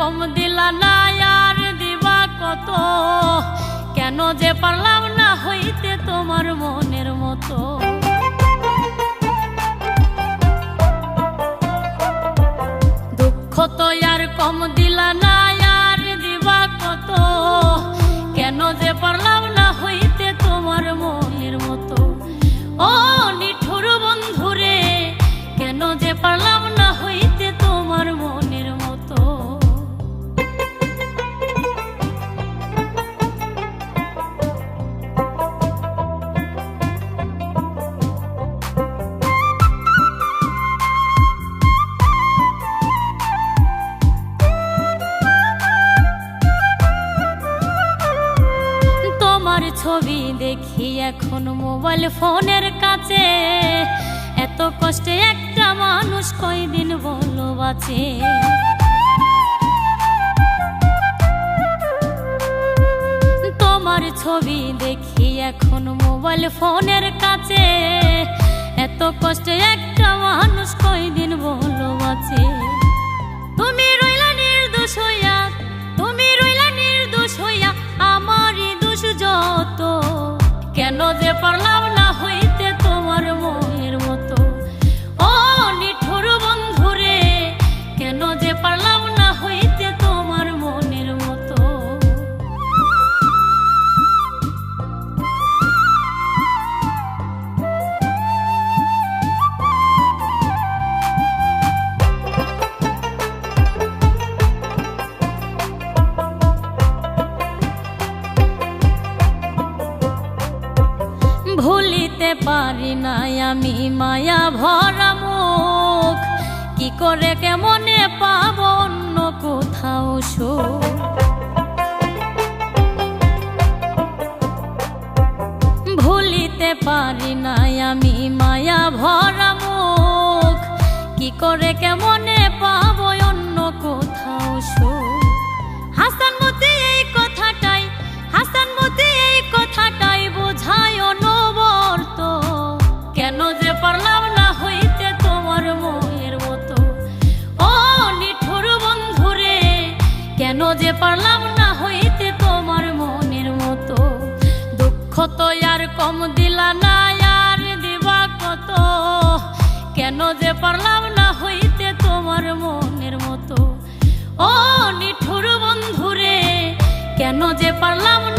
কম দিলা না আর দিবা কত, কেন যে পারলাম না হইতে তোমার মনের মতো। দুঃখ তো আর কম দিলা না আর দিবা কত, কেন যে পারলাম না হইতে তোমার মনের মতো। ও নিঠুর বন্ধুরে, কেন যে পারলাম না হইতে তোমার মনের মতো। তোমার ছবি দেখি এখন মোবাইল ফোনের কাছে, এত কষ্টে একটা মানুষ কয়দিন বলো বাঁচে। তোমার ছবি দেখি এখন মোবাইল ফোনের কাছে, এত কষ্টে একটা মানুষ কয়দিন বলো বাঁচে। তুমি রইলা নির্দোষ হইয়া, তুমি রইলা নির্দোষ হইয়া, আমারই দোষ যত, কেন যে পারলাম না হইতে তোমার মনের মতো। ও নিঠুর বন্ধুরে, কেন যে পারলাম না হইতে তোমার মনের মতো। ভুলিতে পারি না আমি মায়া ভরা মুখ, কি করে কেমনে পাবো অন্য কোথাও সুখ। ভুলিতে পারি না আমি মায়া ভরা মুখ, কি করে কেমনে পাবো অন্য কোথাও সুখ। হাসানমতি এই কথাটাই, হাসানমতি এই কথাটাই বোঝায় অনবরত, কেন যে পারলাম না হইতে তোমার মনের মতো। ও নিঠুর বন্ধুরে, কেন যে পারলাম না হইতে তোমার মনের মতো। দুঃখ তো আর কম দিলা না আর দিবা কত, কেন যে পারলাম না হইতে তোমার মনের মতো। ও নিঠুর বন্ধুরে, কেন যে পারলাম না